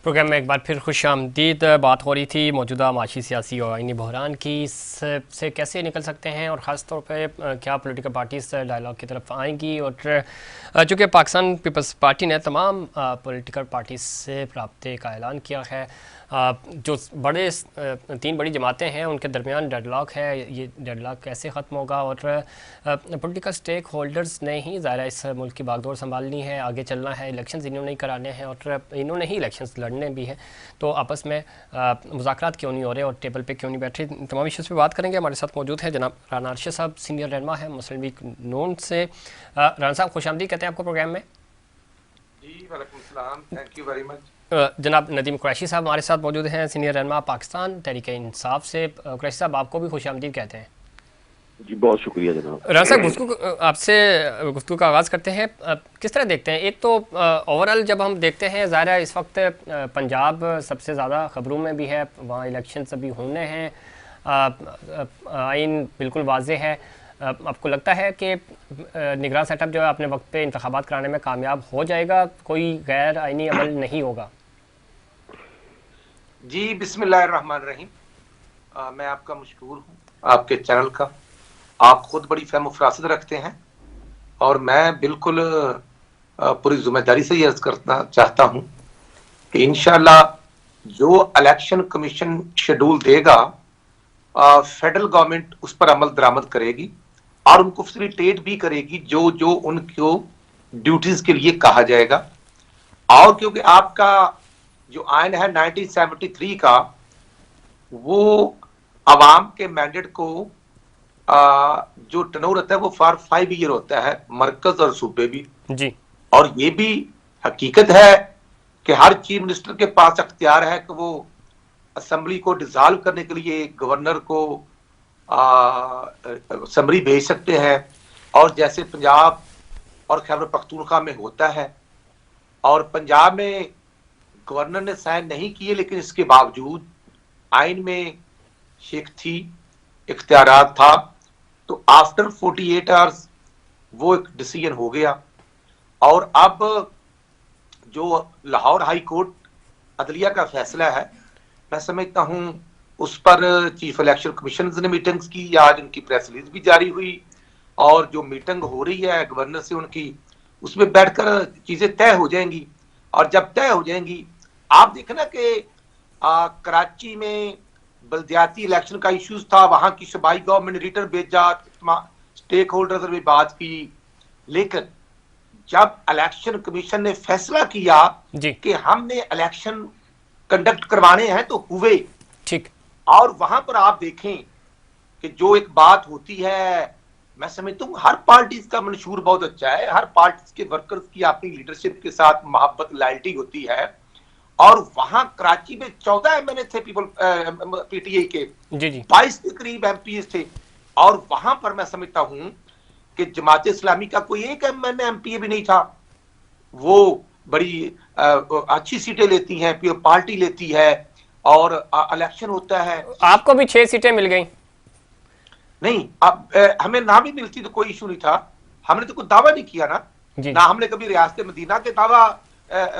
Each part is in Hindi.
प्रोग्राम में एक बार फिर खुश आमदीद। बात हो रही थी मौजूदा माशी सियासी और आइनी बहरान की, इससे कैसे निकल सकते हैं और ख़ास तौर पे क्या पॉलिटिकल पार्टीज डायलॉग की तरफ आएंगी। और चूँकि पाकिस्तान पीपल्स पार्टी ने तमाम पॉलिटिकल पार्टीज से रब्ते का ऐलान किया है, जो बड़े तीन बड़ी जमातें हैं उनके दरमियान डेडलॉक है, ये डेडलॉक कैसे ख़त्म होगा। और पॉलिटिकल स्टेक होल्डर्स ने ही ज़ाहिर इस मुल्क की बागडोर संभालनी है, आगे चलना है, इलेक्शंस इन्होंने ही कराने हैं और इन्होंने ही इलेक्शंस लड़ने भी हैं। तो आपस में मुज़ाकरात क्यों नहीं हो रहे और टेबल पे क्यों नहीं बैठे, तमाम इश्यूज़ पे बात करेंगे। हमारे साथ मौजूद है जनाब राना अरशद साहब, सीनियर रहनुमा है मुस्लिम लीग नून से। राना साहब खुशामदीद कहते हैं आपको प्रोग्राम में। जी वालेकुम सलाम, थैंक यू वेरी मच। जनाब नदीम कुरैशी साहब हमारे साथ मौजूद हैं, सीनियर रहनुमा पाकिस्तान तहरीक इंसाफ से। कुरैशी साहब आपको भी खुशामदीद कहते हैं। जी बहुत शुक्रिया जनाब। राना साहब आपसे गुफ्तगू का आगाज़ करते हैं। किस तरह देखते हैं, एक तो ओवरऑल जब हम देखते हैं ज़ाहिर है इस वक्त पंजाब सबसे ज़्यादा ख़बरों में भी है, वहाँ इलेक्शन अभी होने हैं, आइन बिल्कुल वाज़ेह है। आपको लगता है कि निगरान सेटअप जो है अपने वक्त पे इंतखाबात कराने में कामयाब हो जाएगा, कोई गैर आइनी अमल नहीं होगा? जी बिस्मिल्लाहिर्रहमानिर्रहीम। मैं आपका मशकूर हूँ, आपके चैनल का। आप खुद बड़ी फहम फरासत रखते हैं और मैं बिल्कुल पूरी जिम्मेदारी से ये अर्ज करना चाहता हूँ कि इंशाल्लाह जो इलेक्शन कमीशन शेड्यूल देगा फेडरल गवर्नमेंट उस पर अमल दरामद करेगी और उनको फैसिलिटेट भी करेगी जो जो उनको ड्यूटीज के लिए कहा जाएगा। और क्योंकि आपका जो आयन है 1973 का, वो अवाम के मैंडेट को जो टर्नओवर होता है वो फॉर 5 ईयर होता है, मरकज और सूबे भी जी। और ये भी हकीकत है कि हर चीफ मिनिस्टर के पास अख्तियार है कि वो असेंबली को डिसॉल्व करने के लिए गवर्नर को समरी भेज सकते हैं, और जैसे पंजाब और खैबर पख्तूनख्वा में होता है। और पंजाब में गवर्नर ने साइन नहीं किए, लेकिन इसके बावजूद आइन में शेख थी, इख्तियारात था, तो आफ्टर 48 आवर्स वो एक डिसीजन हो गया। और अब जो लाहौर हाई कोर्ट अदलिया का फैसला है, मैं समझता हूं उस पर चीफ इलेक्शन कमीशन ने मीटिंग्स की, आज उनकी प्रेस रिलीज भी जारी हुई और जो मीटिंग हो रही है गवर्नर से उनकी, उसमें बैठकर चीजें तय हो जाएंगी। और जब तय हो जाएंगी, आप देखना कि कराची में बल्दियाती इलेक्शन का इश्यूज था, वहां की सूबाई गवर्नमेंट ने रिटर्न भेजा, स्टेक होल्डर से भी बात की, लेकिन जब इलेक्शन कमीशन ने फैसला किया कि हमने इलेक्शन कंडक्ट करवाने हैं तो हुए। ठीक। और वहां पर आप देखें कि जो एक बात होती है, मैं समझता हूँ हर पार्टी का मंशूर बहुत अच्छा है, हर पार्टी के वर्कर्स की अपनी लीडरशिप के साथ मोहब्बत लॉयल्टी होती है। और वहां कराची में 14 एमएनए थे पीटीआई के, 22 के करीब एमपी थे, और वहां पर मैं समझता हूं कि जमात इस्लामी का कोई एक एमएनए एमपी भी नहीं था। वो बड़ी अच्छी सीटें लेती हैं, प्योर पार्टी लेती है और इलेक्शन होता है। आपको भी 6 सीटें मिल गई? नहीं, अब हमें ना भी मिलती तो कोई इशू नहीं था, हमने तो कोई दावा नहीं किया ना हमने कभी रियासत मदीना के दावा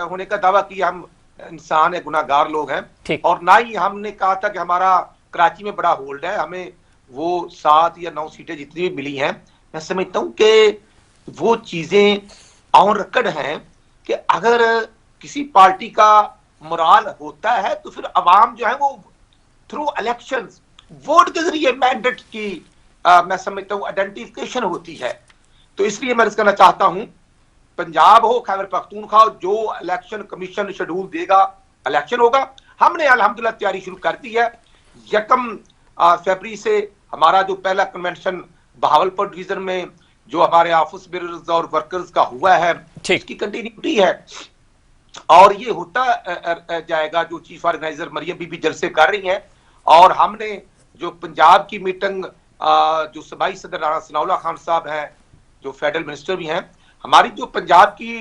होने का दावा किया, हम इंसान है, गुनाहगार लोग हैं, और ना ही हमने कहा था कि हमारा कराची में बड़ा होल्ड है, हमें वो 7 या 9 सीटें जितनी भी मिली हैं। मैं समझता हूं कि वो चीजें ऑन रिकॉर्ड हैं कि अगर किसी पार्टी का मोराल होता है तो फिर अवाम जो है वो थ्रू इलेक्शंस वोट के जरिए मैंडेट की मैं समझता हूं आइडेंटिफिकेशन होती है। तो इसलिए मैं कहना चाहता हूं, पंजाब हो, खैबर पख्तूनख्वा हो, जो इलेक्शन कमीशन शेड्यूल देगा इलेक्शन होगा। हमने अल्हम्दुलिल्लाह तैयारी शुरू कर दी है। 1 फरवरी से हमारा जो पहला कन्वेंशन बहावलपुर डिवीजन में जो हमारे ऑफिस बेयरर्स और वर्कर्स का हुआ है, उसकी कंटिन्यूटी है और ये होता जाएगा। जो चीफ ऑर्गेनाइजर मरियम बीबी जलसे कर रही हैं, और हमने जो पंजाब की मीटिंग जो सूबाई सदर राणा सनाउल्लाह खान साहब हैं, जो फेडरल मिनिस्टर भी हैं, हमारी जो पंजाब की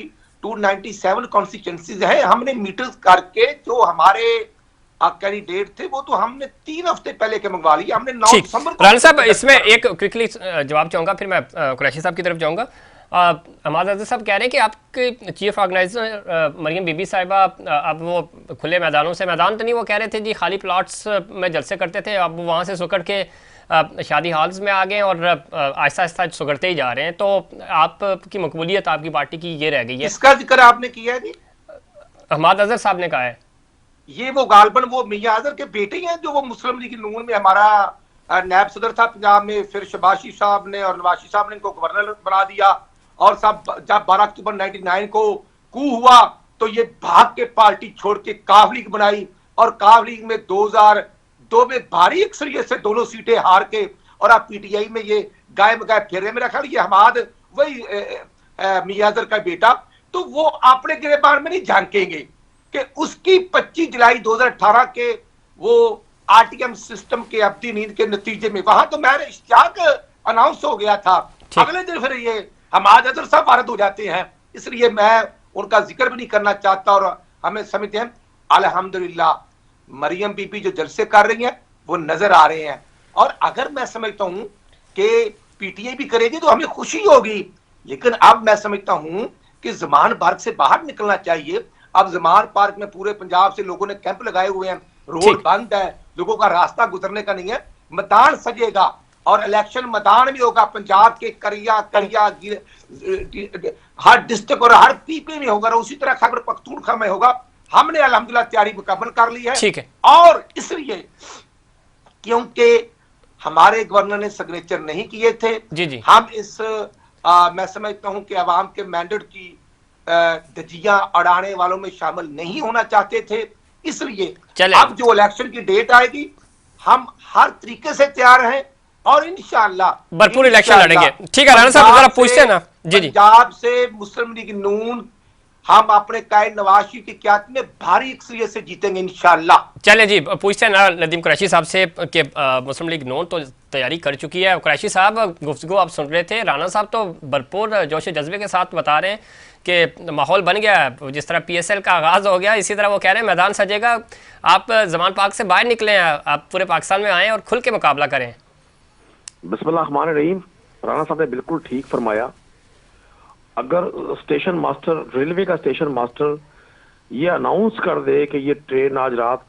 297 कॉन्स्टिट्यूएंसीज है, हमने मीटिंग्स करके जो हमारे कैंडिडेट थे वो तो हमने 3 हफ्ते पहले के मंगवा लिया। हमने 9 दिसंबर को। राना साहब इसमें एक क्विकली जवाब चाहूंगा, फिर मैं कुरैशी साहब की तरफ जाऊंगा। हमाद अज़हर साहब कह रहे हैं कि आपके चीफ ऑर्गेनाइजर मरियम बीबी साहिबा अब वो खुले मैदानों से, मैदान तो नहीं, वो कह रहे थे जी खाली प्लॉट्स में जलसे करते थे, अब वहाँ से सुकड़ के शादी हॉल्स में आ गए और आहिस्ता आहिस्ता सुगड़ते ही जा रहे हैं। तो आपकी मकबूलियत आपकी पार्टी की ये रह गई है। इसका जिक्र आपने किया है जी? हमाद अज़हर साहब ने कहा है। ये वो गालबन वो मियां अज़हर के बेटे हैं जो वो मुस्लिम लीग नून में हमारा नायब सदर था पंजाब में, फिर शबाशी साहब ने और नवाशी साहब ने इनको गवर्नर बना दिया, और सब जब 12 अक्टूबर 99 को कू हुआ तो ये भाग के पार्टी छोड़ के काफ लीग बनाई, और काफ लीग में 2002 में भारी अक्सरियत से दोनों सीटें हार के, और अब पीटीआई में ये गाय में गाय फिर रहे। मेरा ख्याल ये हमाद वही मियां अज़हर का बेटा, तो वो अपने गिरबान में नहीं झांकेंगे कि उसकी 25 जुलाई 2018 के वो आरटीएम सिस्टम के अब्दी नींद के नतीजे में वहां तो मेरा इश्तियाक अनाउंस हो गया था, अगले दिन फिर ये हमाद अज़हर साहब वारद हो जाते हैं, इसलिए मैं उनका जिक्र भी नहीं करना चाहता। और हमें समझते हैं अल्हम्दुलिल्लाह मरियम बीबी जो जलसे कर रही हैं वो नजर आ रहे हैं, और अगर मैं समझता हूं कि पीटीआई भी करेगी तो हमें खुशी होगी, लेकिन अब मैं समझता हूं कि ज़मान पार्क से बाहर निकलना चाहिए। अब ज़मान पार्क में पूरे पंजाब से लोगों ने कैंप लगाए हुए हैं, रोड बंद है, लोगों का रास्ता गुजरने का नहीं है, मैदान सजेगा और इलेक्शन मैदान भी होगा, पंजाब के करिया करिया हर डिस्ट्रिक्ट और हर पीपी में होगा, और उसी तरह खैबर पख्तूनख्वा में होगा। हमने अल्हम्दुलिल्लाह तैयारी मुकम्मल कर ली है, ठीक है। और इसलिए क्योंकि हमारे गवर्नर ने सिग्नेचर नहीं किए थे, जी। हम इस मैं समझता हूं कि अवाम के मैंडेट की धज्जियां उड़ाने वालों में शामिल नहीं होना चाहते थे, इसलिए अब जो इलेक्शन की डेट आएगी हम हर तरीके से तैयार हैं और इंशाअल्लाह भरपूर इलेक्शन लड़ेंगे। ठीक है राणा साहब, जरा पूछते हैं ना जी। पंजाब से मुस्लिम लीग नून हम अपने कायद नवाशी की क़यादत में भारी अक्सरियत से जीतेंगे इंशाअल्लाह। चले जी, पूछते हैं ना नदीम कुरैशी साहब से कि मुस्लिम लीग नून तो तैयारी कर चुकी है। कुरैशी साहब गुफ्तगू आप सुन रहे थे, राणा साहब तो भरपूर जोश जज्बे के साथ बता रहे हैं कि माहौल बन गया है, जिस तरह PSL का आगाज़ हो गया इसी तरह वो कह रहे हैं मैदान सजेगा। आप ज़मान पाक से बाहर निकले हैं, आप पूरे पाकिस्तान में आएँ और खुल के मुकाबला करें। बिस्मिल्लाहिर्रहमानिर्रहीम। राणा साहब ने बिल्कुल ठीक फरमाया। अगर स्टेशन मास्टर, रेलवे का स्टेशन मास्टर ये अनाउंस कर दे कि ये ट्रेन आज रात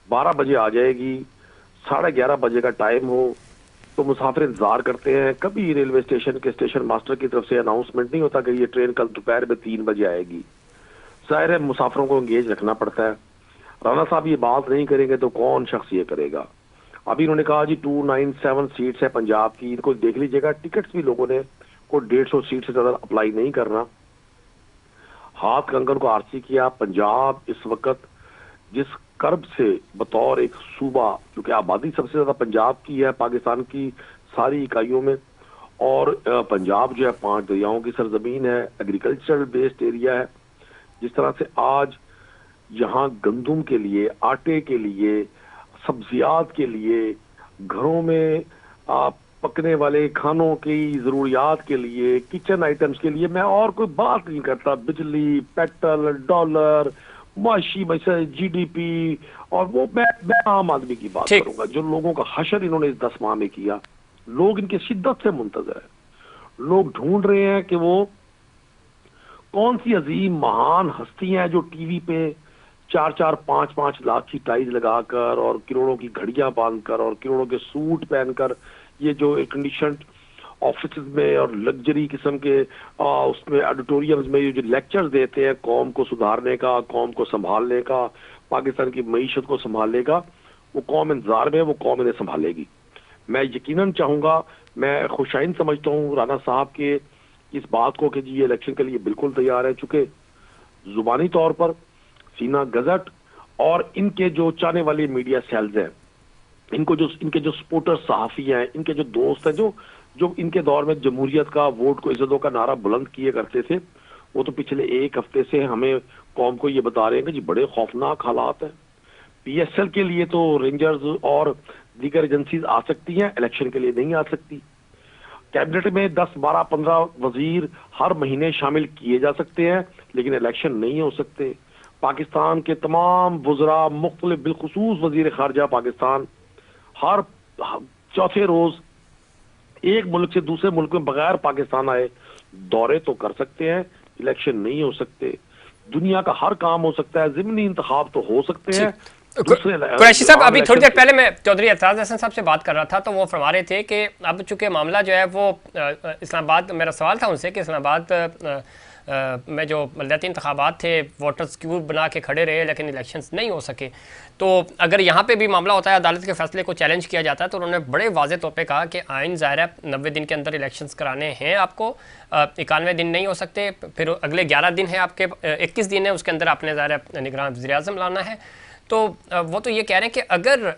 12 बजे आ जाएगी, 11:30 बजे का टाइम हो, तो मुसाफिर इंतजार करते हैं। कभी रेलवे स्टेशन के स्टेशन मास्टर की तरफ से अनाउंसमेंट नहीं होता कि ये ट्रेन कल दोपहर में 3 बजे आएगी। जाहिर है मुसाफिरों को एंगेज रखना पड़ता है। राणा साहब ये बात नहीं करेंगे तो कौन शख्स ये करेगा। अभी उन्होंने कहा जी 297 सीट्स है पंजाब की, इनको देख लीजिएगा। टिकट्स भी लोगों ने को 150 सीट से ज्यादा अप्लाई नहीं करना। हाथ कंगन को आरसी किया। पंजाब इस वक्त जिस कर्ब से बतौर एक सूबा, क्योंकि आबादी सबसे ज्यादा पंजाब की है पाकिस्तान की सारी इकाइयों में, और पंजाब जो है 5 दरियाओं की सरजमीन है, एग्रीकल्चरल बेस्ड एरिया है। जिस तरह से आज यहाँ गंदुम के लिए, आटे के लिए, सब्जियात के लिए, घरों में पकने वाले खानों की जरूरियात के लिए, किचन आइटम्स के लिए, मैं और कोई बात नहीं करता, बिजली, पेट्रोल, डॉलर, माशी GDP, और वो मैं आम आदमी की बात करूंगा। जो लोगों का हशर इन्होंने इस 10 माह में किया, लोग इनकी शिद्दत से मुंतजर है। लोग ढूंढ रहे हैं कि वो कौन सी अजीम महान हस्तियां हैं जो टीवी पे 4-4, 5-5 लाख की टाइज लगाकर और करोड़ों की घड़ियां बांधकर और करोड़ों के सूट पहनकर ये जो एयर कंडीशन ऑफिस में और लग्जरी किस्म के उसमें ऑडिटोरियम्स में ये जो लेक्चर्स देते हैं कौम को सुधारने का, कौम को संभालने का, पाकिस्तान की मईशत को संभालने का, वो कौम इंतजार में, वो कौम इन्हें संभालेगी। मैं यकीनन चाहूंगा, मैं खुशाइन समझता हूँ राणा साहब के इस बात को कि जी ये इलेक्शन के लिए बिल्कुल तैयार है, चूंकि जुबानी तौर पर सीना गजट और इनके जो चाहने वाले मीडिया सेल्स हैं, इनके जो सपोर्टर सहाफी हैं, इनके जो दोस्त हैं, जो इनके दौर में जमहूरियत का, वोट को इज्जतों का नारा बुलंद किए करते थे, वो तो पिछले 1 हफ्ते से हमें कौम को ये बता रहे हैं कि जी बड़े खौफनाक हालात हैं। PSL के लिए तो रेंजर्स और दीगर एजेंसीज आ सकती हैं, इलेक्शन के लिए नहीं आ सकती। कैबिनेट में 10, 12, 15 वजीर हर महीने शामिल किए जा सकते हैं, लेकिन इलेक्शन नहीं हो सकते। पाकिस्तान के तमाम वज़रा, मुख्तलिफ बिलखुसूस वजीर खारजा पाकिस्तान, हर चौथे रोज एक मुल्क से दूसरे मुल्क में बगैर पाकिस्तान आए दौरे तो कर सकते हैं, इलेक्शन नहीं हो सकते। दुनिया का हर काम हो सकता है, ज़िमनी इंतखाब तो हो सकते हैं। कुरैशी साहब, अभी थोड़ी देर पहले मैं चौधरी एतराज हसन साहब से बात कर रहा था, तो वो फरमा रहे थे कि अब चूंकि मामला जो है वो इस्लामाबाद, मेरा सवाल था उनसे कि इस्लामाबाद में जो मलयाती इंतखाबात थे, वोटर्स क्यू बना के खड़े रहे लेकिन इलेक्शंस नहीं हो सके, तो अगर यहाँ पे भी मामला होता है, अदालत के फैसले को चैलेंज किया जाता है, तो उन्होंने बड़े वाज़ेह तौर पे कहा कि आइन ज़ाहिर है 90 दिन के अंदर इलेक्शंस कराने हैं आपको, 91 दिन नहीं हो सकते, फिर अगले 11 दिन है आपके, 21 दिन है, उसके अंदर आपने ज़ाहिर है निगरान वज़ीर-ए-आज़म लाना है। तो वो तो ये कह रहे हैं कि अगर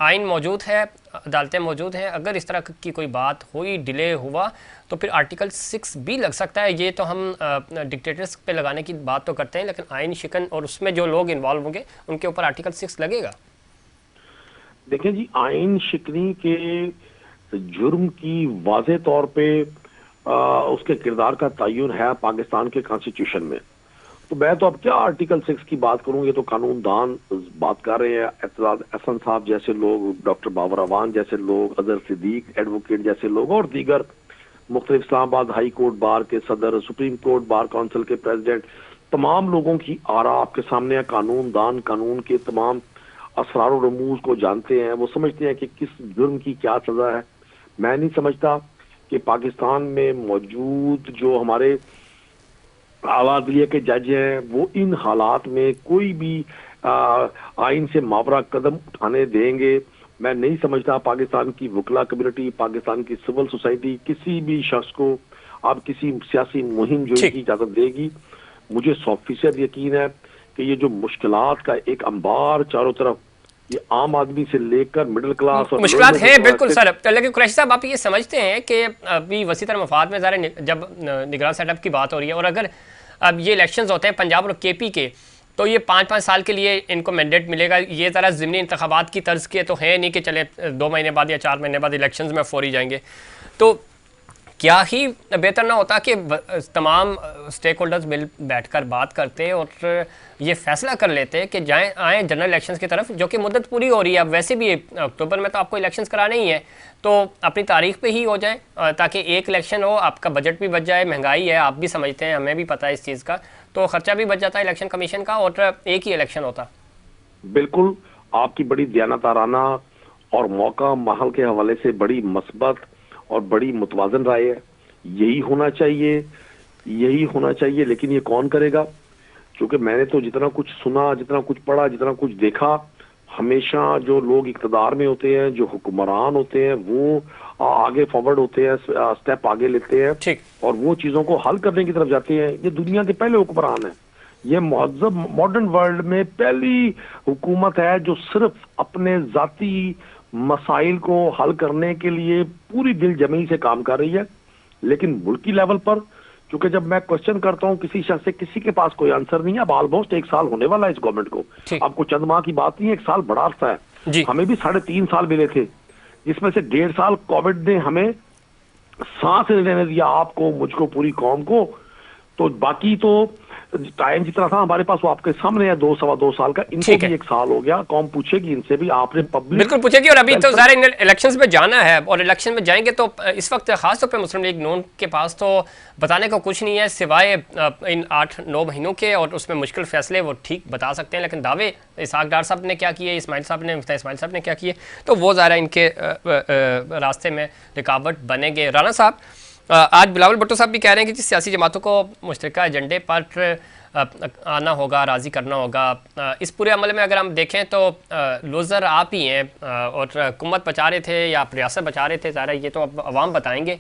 आइन मौजूद है, अदालतें मौजूद हैं, अगर इस तरह की कोई बात हुई, डिले हुआ, तो फिर आर्टिकल 6 भी लग सकता है। ये तो हम डिक्टेटर्स पे लगाने की बात तो करते हैं, लेकिन आइन शिकन और उसमें जो लोग इन्वॉल्व होंगे उनके ऊपर आर्टिकल 6 लगेगा। देखिए जी, आइन शिकनी के जुर्म की वाज़े तौर पे उसके किरदार का तयन है पाकिस्तान के कॉन्स्टिट्यूशन में। तो मैं तो अब क्या आर्टिकल 6 की बात करूं, ये तो कानूनदान बात कर रहे हैं, एतराज हसन साहब जैसे लोग, डॉक्टर बाबर अवान जैसे लोग, अजहर सिद्दीक एडवोकेट जैसे लोग और दीगर मुख्तलिफ इस्लामाबाद हाई कोर्ट बार के सदर, सुप्रीम कोर्ट बार काउंसिल के प्रेसिडेंट, तमाम लोगों की आरा आपके सामने है। कानूनदान कानून के तमाम असरार और रमूज को जानते हैं, वो समझते हैं कि किस जुर्म की क्या सजा है। मैं नहीं समझता कि पाकिस्तान में मौजूद जो हमारे आला अदलिया के जज हैं वो इन हालात में कोई भी आइन से मावरा कदम उठाने देंगे। मैं नहीं समझता पाकिस्तान की वकला कम्युनिटी, पाकिस्तान की सिविल सोसाइटी किसी भी शख्स को अब किसी सियासी मुहिम जो की इजाजत देगी। मुझे 100% यकीन है कि ये जो मुश्किलात का एक अंबार चारों तरफ, ये आम आदमी से लेकर मिडिल क्लास और मुश्किलात है, बिल्कुल सर। लेकिन कुरैशी साहब, आप ये समझते हैं कि अभी वसीतर मफाद में ज़रा जब निगरान सेटअप की बात हो रही है, और अगर अब ये इलेक्शंस होते हैं पंजाब और केपी के, तो ये 5-5 साल के लिए इनको मैंडेट मिलेगा। ये ज़रा ज़िमनी इंतखाबात की तर्ज के तो है नहीं कि चले 2 महीने बाद या 4 महीने बाद इलेक्शंस में फौरी जाएंगे। तो क्या ही बेहतर ना होता कि तमाम स्टेक होल्डर्स मिल बैठकर बात करते और ये फैसला कर लेते कि आए जनरल इलेक्शंस की तरफ, जो कि मुद्दत पूरी हो रही है अब वैसे भी, अक्टूबर में तो आपको इलेक्शंस कराने ही है, तो अपनी तारीख पे ही हो जाए, ताकि एक इलेक्शन हो, आपका बजट भी बच जाए। महंगाई है, आप भी समझते हैं, हमें भी पता है इस चीज़ का, तो खर्चा भी बच जाता है इलेक्शन कमीशन का और एक ही इलेक्शन होता। बिल्कुल, आपकी बड़ी दयानताराना और मौका माहौल के हवाले से बड़ी मस्बत और बड़ी मुतवाजन राय है। यही होना चाहिए, यही होना चाहिए, लेकिन ये कौन करेगा? क्योंकि मैंने तो जितना कुछ सुना, जितना कुछ पढ़ा, जितना कुछ देखा, हमेशा जो लोग इक़्तिदार में होते हैं, जो हुक्मरान होते हैं, वो आगे फॉरवर्ड होते हैं, स्टेप आगे लेते हैं और वो चीजों को हल करने की तरफ जाते हैं। ये दुनिया के पहले हुक्मरान है, ये महज़ब मॉडर्न वर्ल्ड में पहली हुकूमत है जो सिर्फ अपने जाती मसाइल को हल करने के लिए पूरी दिल जमी से काम कर रही है। लेकिन मुल्की लेवल पर, क्योंकि जब मैं क्वेश्चन करता हूं किसी शख्स से, किसी के पास कोई आंसर नहीं है। अब ऑलमोस्ट 1 साल होने वाला है इस गवर्नमेंट को, आपको चंद माह की बात नहीं है, 1 साल बड़ा अरसा है। हमें भी 3.5 साल मिले थे, जिसमें से 1.5 साल कोविड ने हमें सांस लेने दिया, आपको, मुझको, पूरी कौम को। तो बाकी तो टाइम जितना था हमारे पास वो आपके सामने है, 2-2.25 साल का। इनको भी 1 साल हो गया, कौम पूछेगी इनसे भी, आपने पब्लिक बिल्कुल पूछेगी। और अभी तो ज़ाहिर इलेक्शंस में जाना है, और इलेक्शन में जाएंगे तो इस वक्त खास तौर पे मुस्लिम लीग नून के पास तो बताने को कुछ नहीं है सिवाय इन 8-9 महीनों के, और उसमें मुश्किल फैसले वो ठीक बता सकते हैं, लेकिन दावे इसहाक डार साहब ने क्या किए, इस्माइल साहब ने क्या किए, तो वो ज़रा इनके रास्ते में रुकावट बनेंगे। राना साहब, आज बिलावल भुट्टो साहब भी कह रहे हैं कि जिस सियासी जमातों को मुश्तरका एजेंडे पर आना होगा, राज़ी करना होगा। इस पूरे अमल में अगर हम देखें तो लूज़र आप ही हैं, और हुकूमत बचा रहे थे या रियासत बचा रहे थे, ज़ाहिर ये तो अब अवाम बताएंगे।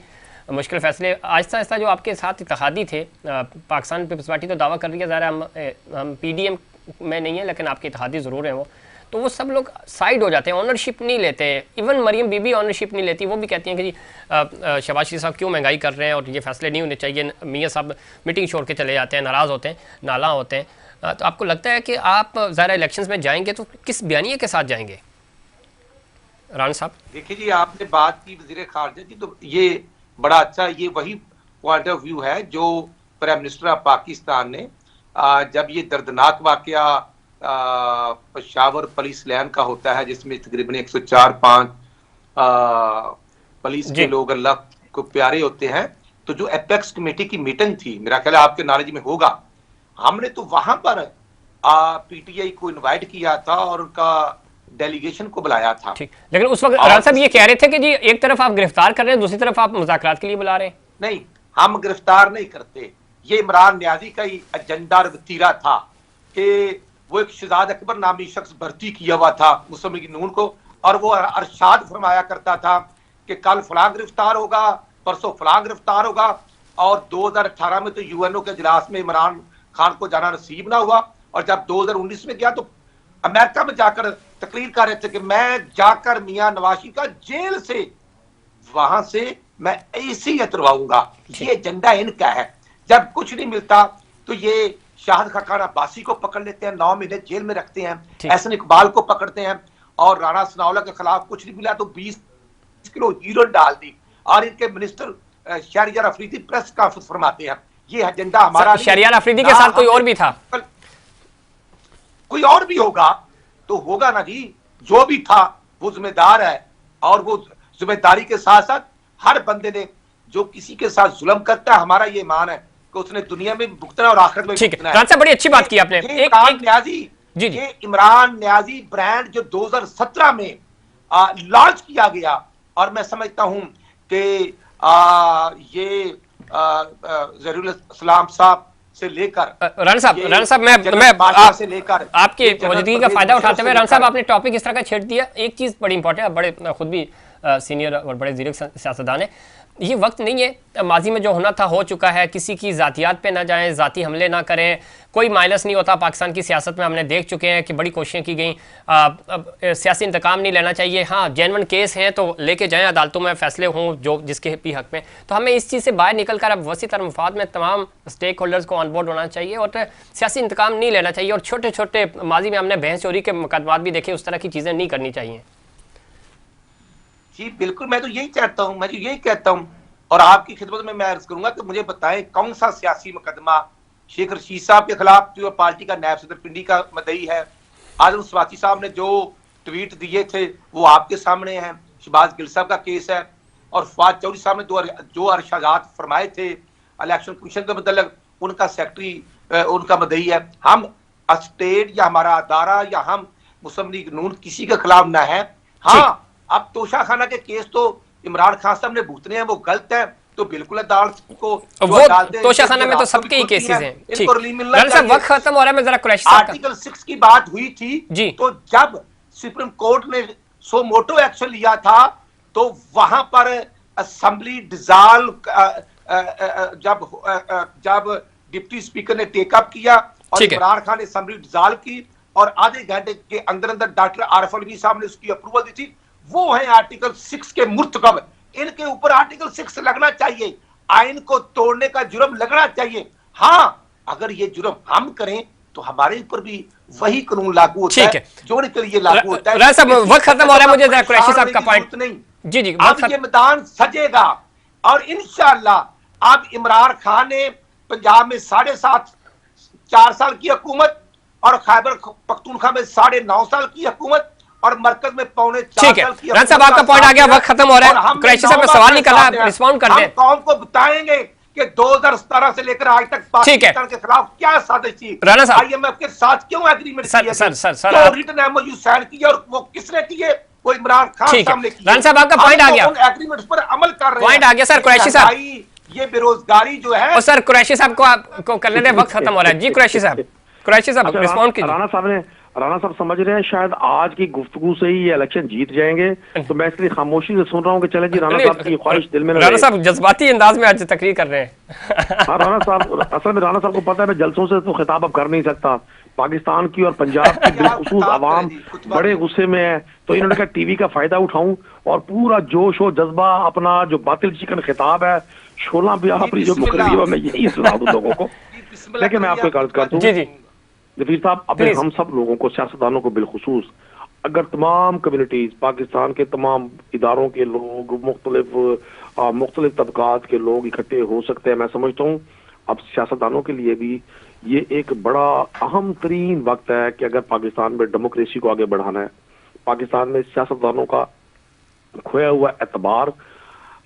मुश्किल फैसले आहिस्ता आहिस्ता जो आपके साथ इत्तेहादी थे, पाकिस्तान पीपल्स पार्टी तो दावा कर रही है, ज़ाहिर हम PDM में नहीं है, लेकिन आपके इत्तेहादी ज़रूर हैं वो, तो वो सब लोग साइड हो जाते हैं, ऑनरशिप नहीं लेते। इवन मरियम बीबी ऑनरशिप नहीं लेती, वो भी कहती हैं कि जी शहबाज शरीफ साहब क्यों महंगाई कर रहे हैं और ये फैसले नहीं होने चाहिए। मियाँ साहब मीटिंग छोड़ के चले जाते हैं, नाराज़ होते हैं, नाला होते हैं। तो आपको लगता है कि आप ज़रा इलेक्शंस में जाएंगे तो किस बयानिए के साथ जाएंगे? राना साहब, देखिए जी, आपने बात की वज़ीर ख़ारिजा की, तो ये बड़ा अच्छा, ये वही पॉइंट ऑफ व्यू है जो प्राइम मिनिस्टर ऑफ पाकिस्तान ने जब ये दर्दनाक वाकया पेशावर पुलिस लैन का होता है, जिसमें तकरीबन 104-5 पुलिस के लोग अल्लाह को प्यारे होते हैं, तो जो एपेक्स कमेटी की मीटिंग थी, मेरा ख्याल है आपके नॉलेज में होगा, हमने तो वहां पर पीटीआई को इनवाइट किया था और उनका डेलीगेशन को बुलाया था। ठीक, लेकिन उस वक्त राणा साहब ये कह रहे थे कि जी एक तरफ आप गिरफ्तार कर रहे हैं, दूसरी तरफ आप मुज़ाकरात के लिए बुला रहे हैं। नहीं, हम गिरफ्तार नहीं करते, ये इमरान न्याजी का ही एजेंडा और वतीरा था कि वो एक शहजाद अकबर नामी शख्स भर्ती किया हुआ था मुस्लिम लीग नून को, और वो अरशाद फरमाया करता था कि कल फलां गिरफ्तार होगा, परसों फलां गिरफ्तार होगा, और 2018 में तो यूएनओ के इजलास में इमरान खान को जाना नसीब ना हुआ, और जब 2019 में गया तो अमेरिका में जाकर तकरीर कर रहे थे कि मैं जाकर मियां नवाज का जेल से वहां से मैं ऐसे ही उतरवाऊंगा। ये एजेंडा इनका है। जब कुछ नहीं मिलता तो ये शाहिद खाकान अब्बासी को पकड़ लेते हैं, 9 महीने जेल में रखते हैं, एहसन इकबाल को पकड़ते हैं, और राणा सनाउल्लाह के खिलाफ कुछ नहीं मिला तो 20 किलो हीरोइन डाल दी, और इनके minister Shehryar Afridi press conference फरमाते हैं ये एजेंडा हमारा। शहरियार अफरीदी के साथ कोई और भी था? कोई और भी होगा तो होगा ना जी, जो भी था वो जिम्मेदार है, और वो जिम्मेदारी के साथ साथ हर बंदे ने जो किसी के साथ जुल्म करता है, हमारा ये ईमान है कि उसने दुनिया में भुगतना और आखिरत में भुगतना है। बड़ी अच्छी बात की आपने। ये इमरान न्याजी ब्रांड जो 2017 में लॉन्च किया गया, और मैं समझता हूं कि ये जरूर इस्लाम साहब से लेकर राणा साहब मैं से लेकर आपकी मौजूदगी का फायदा उठाते हुए, राणा साहब आपने टॉपिक इस तरह का छेड़ दिया। एक चीज बड़ी इंपॉर्टेंट है, बड़े खुद भी सीनियर और बड़े ज़ीरक सियासतदान है, ये वक्त नहीं है, माजी में जो होना था हो चुका है, किसी की ज़ातियात पे ना जाएं, ज़ाती हमले ना करें, कोई माइनस नहीं होता। पाकिस्तान की सियासत में हमने देख चुके हैं कि बड़ी कोशिशें की गई, सियासी इंतकाम नहीं लेना चाहिए। हाँ, जेन्युइन केस हैं तो लेके जाएं, अदालतों में फैसले हों जो जिसके भी हक में। तो हमें इस चीज़ से बाहर निकल कर अब वसी तर मफाद में तमाम स्टेक होल्डर्स को ऑन बोर्ड होना चाहिए और सियासी इंतकाम नहीं लेना चाहिए, और छोटे छोटे माजी में हमने बहस चोरी के मुकदमात भी देखे, उस तरह की चीज़ें नहीं करनी चाहिए। जी बिल्कुल, मैं तो यही चाहता हूं, मैं तो यही कहता हूं, और आपकी खिदमत में मैं अर्ज करूंगा कि मुझे बताएं कौन सा सियासी मुकदमा शेख रशीद साहब के खिलाफ, जो पार्टी का नायब सदर पिंडी का मदई है, आजम स्वाति साहब ने जो ट्वीट दिए थे वो आपके सामने हैं, शहबाज गिल साहब का केस है, और फवाद चौधरी साहब ने जो अरशादात फरमाए थे इलेक्शन कमीशन के मतलब, उनका सेक्रेटरी उनका मदई है। हम स्टेट या हमारा अदारा या हम मुस्लिम लीग नून किसी के खिलाफ ना है। हाँ, अब तोशा खाना के केस तो इमरान खान साहब ने भुगतने हैं, वो गलत है, तो बिल्कुल अदालत को वो तोशा खाना में तो सबके ही केसेस हैं। ठीक, वक्त खत्म हो रहा है, मैं जरा कुरैशी साहब आर्टिकल 6 की बात हुई थी जी, तो जब सुप्रीम कोर्ट ने सो मोटो एक्शन लिया था तो वहां पर असेंबली डिसॉल्व जब डिप्टी स्पीकर ने टेकअप किया और इमरान खान ने असेंबली डिसॉल्व की, और आधे घंटे के अंदर अंदर डॉक्टर आरिफ अलवी साहब ने उसकी अप्रूवल दी थी। वो है आर्टिकल 6 के मुर्तकब, इनके ऊपर आर्टिकल 6 लगना चाहिए, आइन को तोड़ने का जुर्म लगना चाहिए। हाँ, अगर ये जुर्म हम करें तो हमारे ऊपर भी वही कानून लागू होता है जो इनके लिए लागू होता है। वक्त खत्म हो रहा है, मुझे जरा कुरैशी साहब का पॉइंट नहीं। जी जी, अब ये मैदान सजेगा, और इंशाअल्लाह अब इमरान खान ने पंजाब में 4.5 साल की हुकूमत, और खैबर पख्तूनख्वा में 9.5 साल की हुकूमत, और मरकज में 4.25 साल की। राणा साहब आपका पॉइंट आ गया, वक्त खत्म हो रहा है। कुरैशी साहब मैं सवाल नहीं कर रहा, रिस्पॉन्ड कर दें। कौम को बताएंगे कि 2017 से लेकर आज तक पाकिस्तान के खिलाफ क्या साजिश थी, राणा साहब आईएमएफ के साथ क्यों एग्रीमेंट किया, सर रिटन एमओयू साइन किए, और वो किसने किए, वो इमरान खान साहब ने किए। राणा साहब आपका पॉइंट आ गया, उन एग्रीमेंट्स पर अमल कर रहे हैं। पॉइंट आ गया सर कुरैशी साहब। ये बेरोजगारी जो है, और सर कुरैशी साहब को कर लेते हैं, वक्त खत्म हो रहा है। जी कुरैशी साहब रिस्पॉन्ड कीजिए। राणा साहब समझ रहे हैं शायद आज की गुफ्तगू से ही ये इलेक्शन जीत जाएंगे, तो मैं इसलिए खामोशी से सुन रहा हूँ कि चले जी राणा साहब की ख्वाहिश दिल में। राणा साहब जज्बाती अंदाज में आज तकरीर कर रहे हैं। हाँ राणा साहब, असल में राणा साहब को पता है मैं जलसों से तो खिताब अब कर नहीं सकता, पाकिस्तान की और पंजाब की बिलखुसूस आवाम बड़े गुस्से में है, तो इन्होंने कहा टीवी का फायदा उठाऊं और पूरा जोश और जज्बा अपना जो बातिल चिकन खिताब है, शोला ब्याह अपनी जो मुकर्री है, मैं यही सुना दूं लोगों को। लेकिन मैं आपको एक अर्ज करता हूँ जफीर साहब, अपने हम सब लोगों को, सियासतदानों को बिलखुसूस, अगर तमाम कम्युनिटीज, पाकिस्तान के तमाम इदारों के लोग, मुख्तलिफ तबकात के लोग इकट्ठे हो सकते हैं, मैं समझता हूँ अब सियासतदानों के लिए भी ये एक बड़ा अहम तरीन वक्त है कि अगर पाकिस्तान में डेमोक्रेसी को आगे बढ़ाना है, पाकिस्तान में सियासतदानों का खोया हुआ एतबार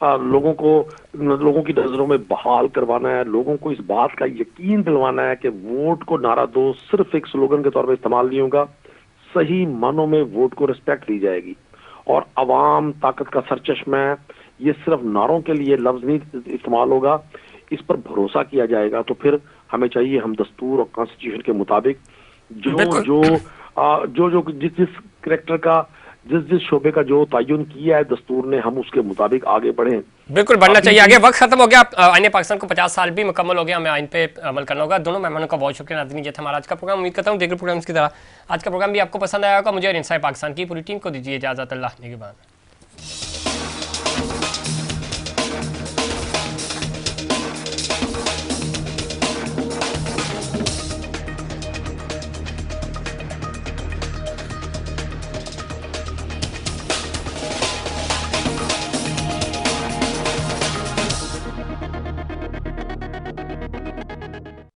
लोगों की नजरों में बहाल करवाना है, लोगों को इस बात का यकीन दिलवाना है कि वोट को नारा दो सिर्फ एक स्लोगन के तौर पर इस्तेमाल नहीं होगा, सही मानों में वोट को रिस्पेक्ट दी जाएगी और अवाम ताकत का सरचश्मा है, ये सिर्फ नारों के लिए लफ्ज नहीं इस्तेमाल होगा, इस पर भरोसा किया जाएगा। तो फिर हमें चाहिए हम दस्तूर और कॉन्स्टिट्यूशन के मुताबिक जो जिस करेक्टर का जिस शोबे का जो तयन किया है दस्तूर ने, हम उसके मुताबिक आगे बढ़ें। बिल्कुल बढ़ना चाहिए आगे। वक्त खत्म हो गया, आईने पाकिस्तान को 50 साल भी मुकम्मल हो गया, हमें आइन पे अमल करना होगा। दोनों मेहमानों का बहुत शुक्रिया। नाज़रीन, ये था हमारा आज का प्रोग्राम। उम्मीद करता हूँ दीगर प्रोग्राम्स की तरह आज का प्रोग्राम भी आपको पसंद आया होगा। मुझे और इनसाइड पाकिस्तान की पूरी टीम को दीजिए इजाज़त। अल्लाह निगहबान।